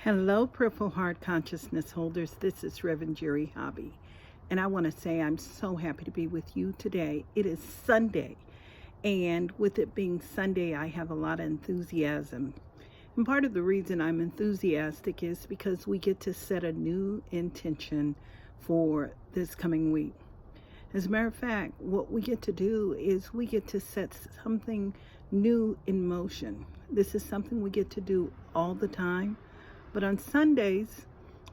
Hello, Purple Heart Consciousness holders. This is Reverend Jerry Hobby. And I want to say I'm so happy to be with you today. It is Sunday. And with it being Sunday, I have a lot of enthusiasm. And part of the reason I'm enthusiastic is because we get to set a new intention for this coming week. As a matter of fact, what we get to do is we get to set something new in motion. This is something we get to do all the time. But on Sundays,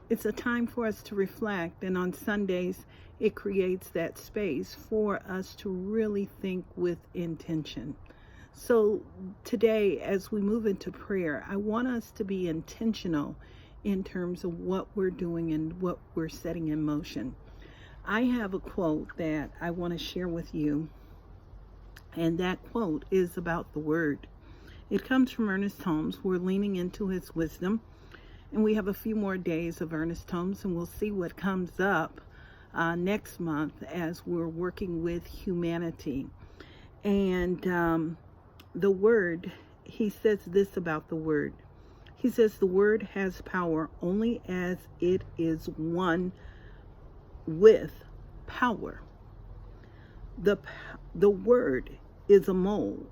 it's a time for us to reflect. And on Sundays, it creates that space for us to really think with intention. So today, as we move into prayer, I want us to be intentional in terms of what we're doing and what we're setting in motion. I have a quote that I want to share with you, and that quote is about the Word. It comes from Ernest Holmes. We're leaning into his wisdom, and we have a few more days of Ernest Holmes, and we'll see what comes up next month as we're working with humanity. And the Word, he says this about the Word. He says the Word has power only as it is one with power. The Word is a mold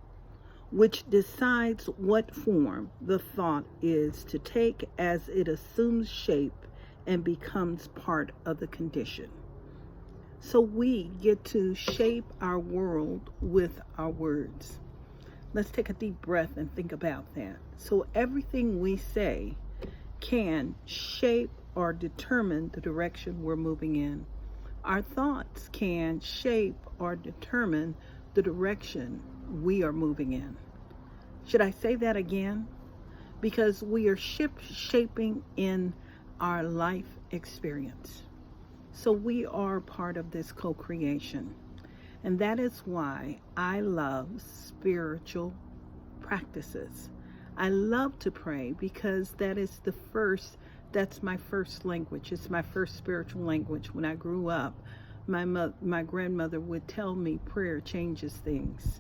which decides what form the thought is to take as it assumes shape and becomes part of the condition. So we get to shape our world with our words. Let's take a deep breath and think about that. So everything we say can shape or determine the direction we're moving in. Our thoughts can shape or determine the direction we are moving in. Should I say that again? Because we are shaping in our life experience. So we are part of this co-creation. And that is why I love spiritual practices. I love to pray because that's my first language. It's my first spiritual language. When I grew up, my grandmother would tell me prayer changes things.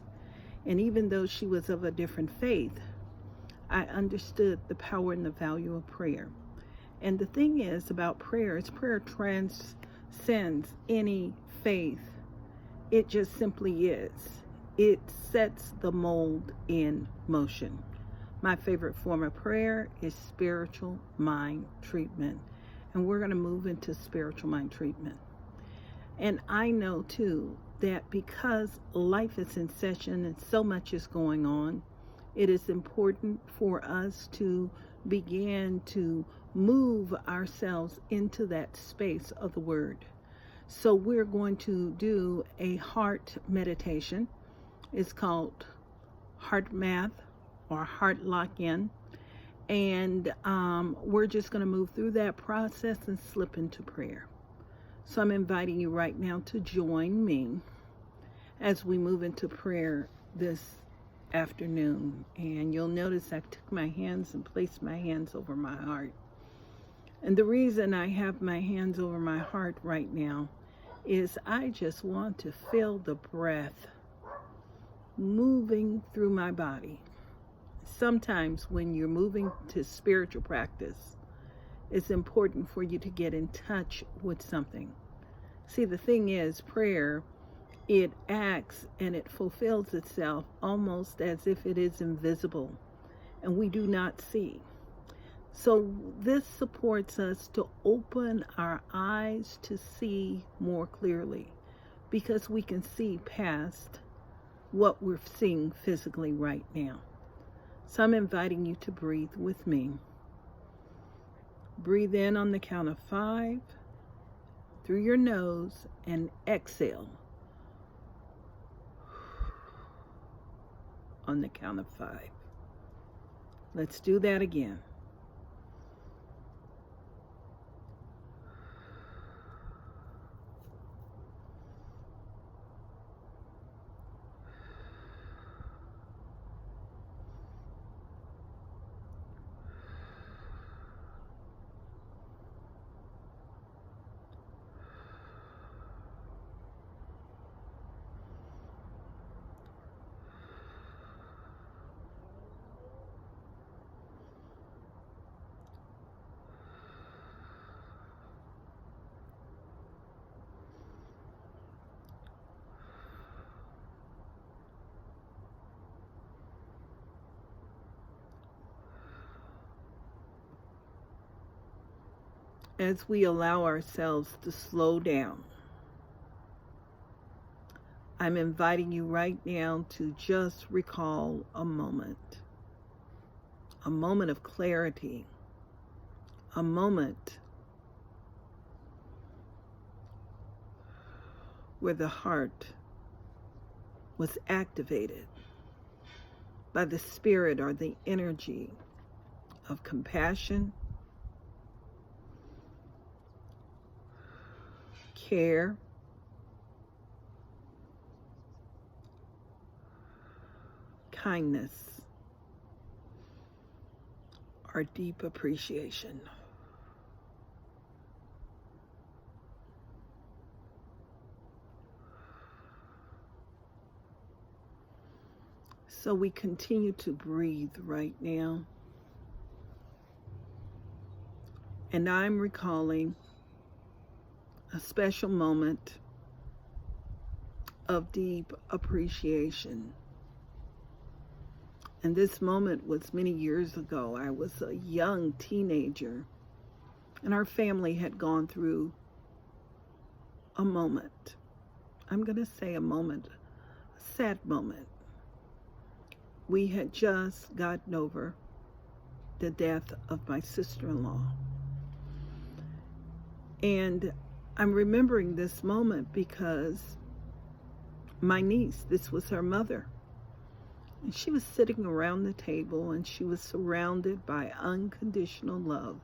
And even though she was of a different faith, I understood the power and the value of prayer. And the thing is about prayer is prayer transcends any faith. It just simply is. It sets the mold in motion. My favorite form of prayer is spiritual mind treatment. And we're going to move into spiritual mind treatment. And I know too that because life is in session and so much is going on, it is important for us to begin to move ourselves into that space of the Word. So we're going to do a heart meditation. It's called Heart Math or Heart Lock-In. And we're just going to move through that process and slip into prayer. So I'm inviting you right now to join me as we move into prayer this afternoon. And you'll notice I took my hands and placed my hands over my heart. And the reason I have my hands over my heart right now is I just want to feel the breath moving through my body. Sometimes when you're moving to spiritual practice, it's important for you to get in touch with something. See, the thing is, prayer, it acts and it fulfills itself almost as if it is invisible and we do not see. So this supports us to open our eyes to see more clearly because we can see past what we're seeing physically right now. So I'm inviting you to breathe with me. Breathe in on the count of 5 through your nose and exhale on the count of 5. Let's do that again. as we allow ourselves to slow down, I'm inviting you right now to just recall a moment of clarity, a moment where the heart was activated by the spirit or the energy of compassion, care, kindness, or deep appreciation. So we continue to breathe right now. And I'm recalling a special moment of deep appreciation. And this moment was many years ago. I was a young teenager, and our family had gone through a moment. I'm going to say a moment, a sad moment. We had just gotten over the death of my sister-in-law. And I'm remembering this moment because my niece, this was her mother, and she was sitting around the table and she was surrounded by unconditional love.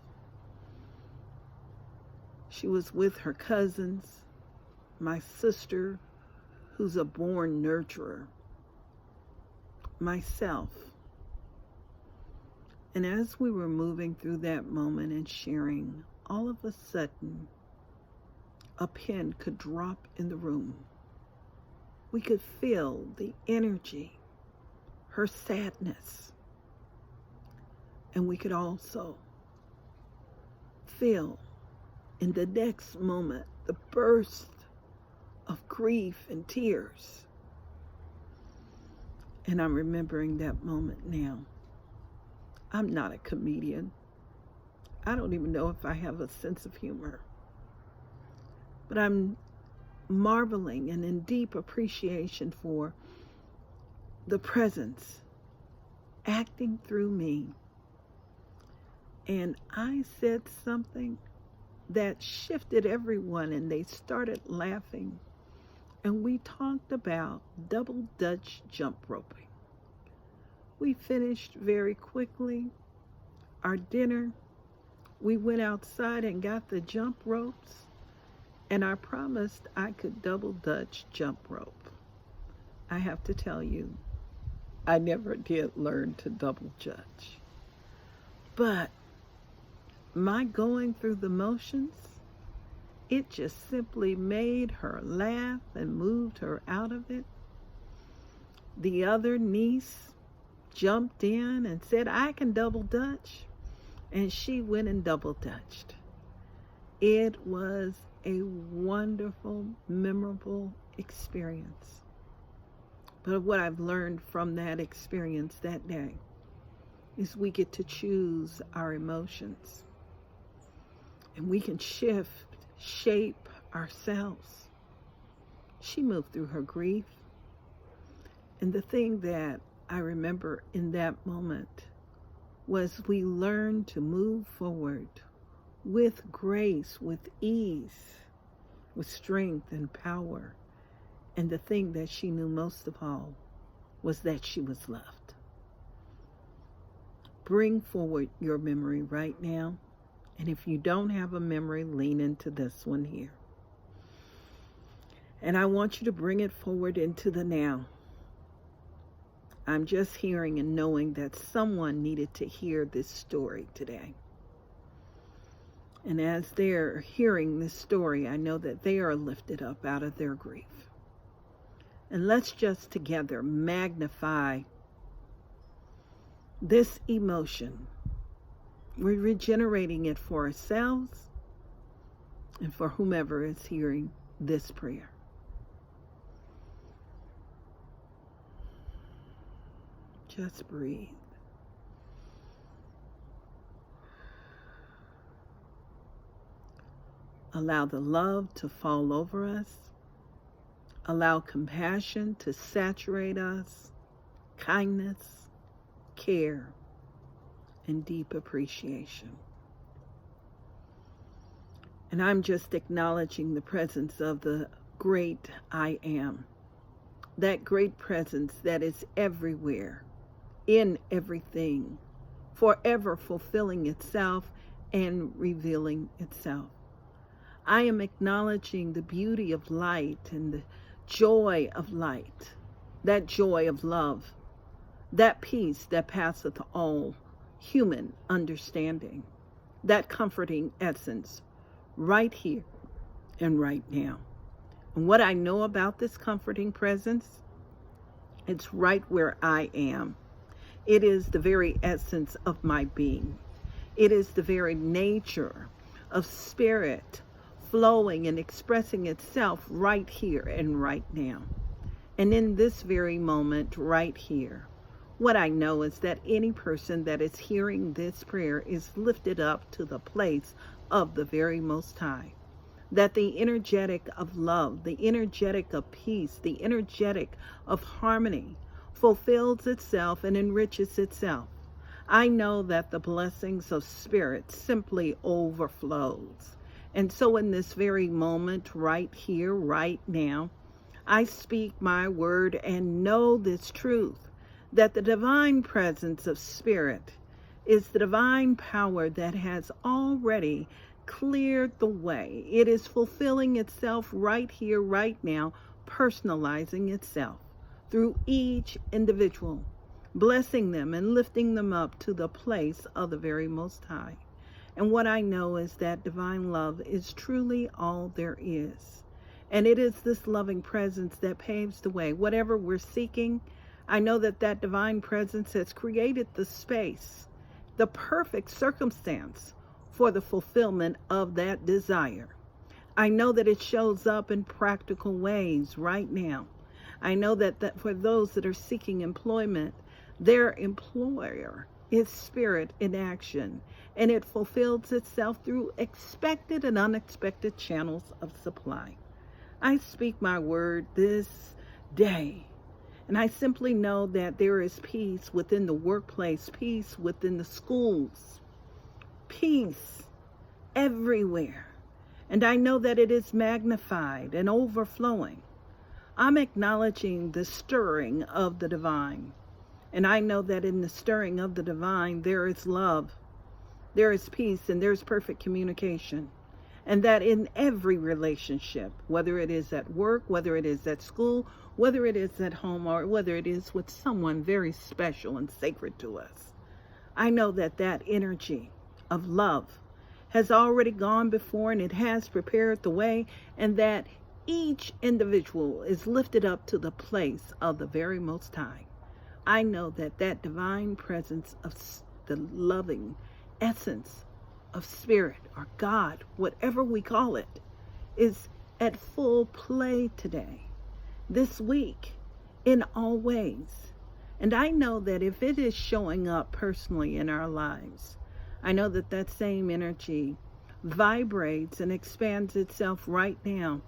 She was with her cousins, my sister, who's a born nurturer, myself. And as we were moving through that moment and sharing, all of a sudden, a pin could drop in the room. We could feel the energy, her sadness. And we could also feel in the next moment the burst of grief and tears. And I'm remembering that moment now. I'm not a comedian. I don't even know if I have a sense of humor. But I'm marveling and in deep appreciation for the presence acting through me. And I said something that shifted everyone, and they started laughing. And we talked about double Dutch jump roping. We finished very quickly our dinner. We went outside and got the jump ropes, and I promised I could double Dutch jump rope. I have to tell you, I never did learn to double Dutch. But my going through the motions, it just simply made her laugh and moved her out of it. The other niece jumped in and said, I can double Dutch. And she went and double Dutched. It was a wonderful, memorable experience. But what I've learned from that experience that day is we get to choose our emotions. And we can shift, shape ourselves. She moved through her grief. And the thing that I remember in that moment was we learned to move forward with grace, with ease, with strength and power. And the thing that she knew most of all was that she was loved. Bring forward your memory right now. And if you don't have a memory, lean into this one here. And I want you to bring it forward into the now. I'm just hearing and knowing that someone needed to hear this story today. And as they're hearing this story, I know that they are lifted up out of their grief. And let's just together magnify this emotion. We're regenerating it for ourselves and for whomever is hearing this prayer. Just breathe. Allow the love to fall over us. Allow compassion to saturate us, kindness, care, and deep appreciation. And I'm just acknowledging the presence of the great I am, that great presence that is everywhere, in everything, forever fulfilling itself and revealing itself. I am acknowledging the beauty of light and the joy of light, that joy of love, that peace that passeth all human understanding, that comforting essence right here and right now. And what I know about this comforting presence, it's right where I am. It is the very essence of my being. It is the very nature of spirit flowing and expressing itself right here and right now. And in this very moment right here, what I know is that any person that is hearing this prayer is lifted up to the place of the very Most High. That the energetic of love, the energetic of peace, the energetic of harmony fulfills itself and enriches itself. I know that the blessings of spirit simply overflows. And so in this very moment, right here, right now, I speak my word and know this truth, that the divine presence of spirit is the divine power that has already cleared the way. It is fulfilling itself right here, right now, personalizing itself through each individual, blessing them and lifting them up to the place of the very Most High. And what I know is that divine love is truly all there is. And it is this loving presence that paves the way. Whatever we're seeking, I know that that divine presence has created the space, the perfect circumstance for the fulfillment of that desire. I know that it shows up in practical ways right now. I know that for those that are seeking employment, their employer is spirit in action, and it fulfills itself through expected and unexpected channels of supply. I speak my word this day, and I simply know that there is peace within the workplace, peace within the schools, peace everywhere. And I know that it is magnified and overflowing. I'm acknowledging the stirring of the divine. And I know that in the stirring of the divine, there is love, there is peace, and there's perfect communication. And that in every relationship, whether it is at work, whether it is at school, whether it is at home, or whether it is with someone very special and sacred to us, I know that that energy of love has already gone before and it has prepared the way, and that each individual is lifted up to the place of the very Most High. I know that that divine presence of the loving essence of spirit or God, whatever we call it, is at full play today, this week, in all ways. And I know that if it is showing up personally in our lives, I know that that same energy vibrates and expands itself right now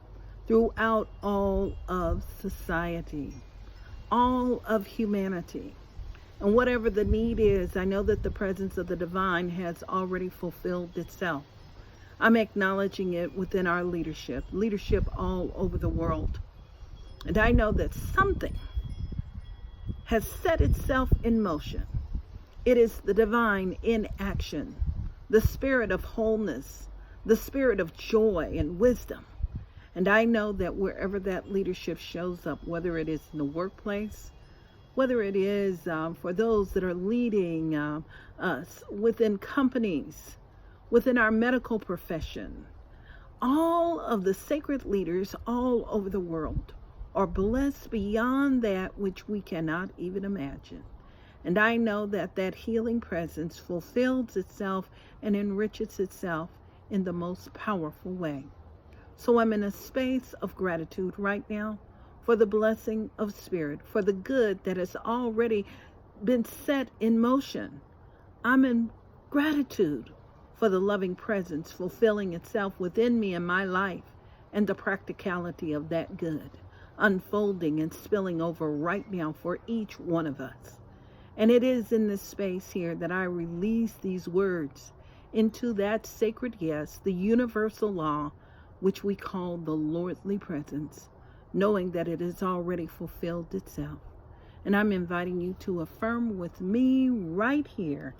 throughout all of society, all of humanity. And whatever the need is, I know that the presence of the divine has already fulfilled itself. I'm acknowledging it within our leadership all over the world. And I know that something has set itself in motion. It is the divine in action, the spirit of wholeness, the spirit of joy and wisdom. And I know that wherever that leadership shows up, whether it is in the workplace, whether it is for those that are leading us within companies, within our medical profession, all of the sacred leaders all over the world are blessed beyond that which we cannot even imagine. And I know that that healing presence fulfills itself and enriches itself in the most powerful way. So I'm in a space of gratitude right now for the blessing of spirit, for the good that has already been set in motion. I'm in gratitude for the loving presence fulfilling itself within me and my life, and the practicality of that good unfolding and spilling over right now for each one of us. And it is in this space here that I release these words into that sacred yes, the universal law, which we call the Lordly presence, knowing that it has already fulfilled itself. And I'm inviting you to affirm with me right here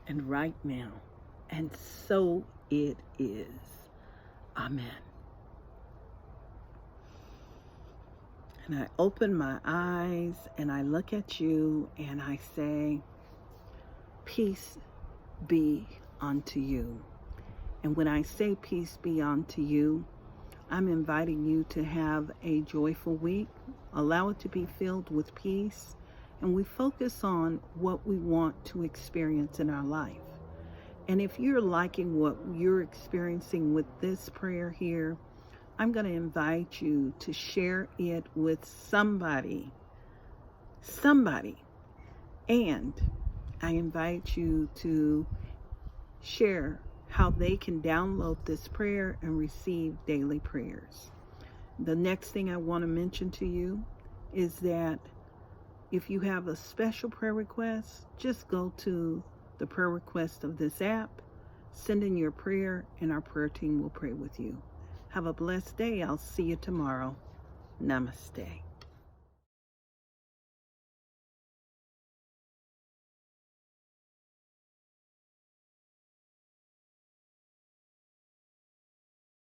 and right now. And so it is. Amen. And I open my eyes and I look at you and I say, peace be unto you. And when I say peace be unto you, I'm inviting you to have a joyful week. Allow it to be filled with peace. And we focus on what we want to experience in our life. And if you're liking what you're experiencing with this prayer here, I'm going to invite you to share it with somebody. And I invite you to share how they can download this prayer and receive daily prayers. The next thing I want to mention to you is that if you have a special prayer request, just go to the prayer request of this app, send in your prayer, and our prayer team will pray with you. Have a blessed day. I'll see you tomorrow. Namaste.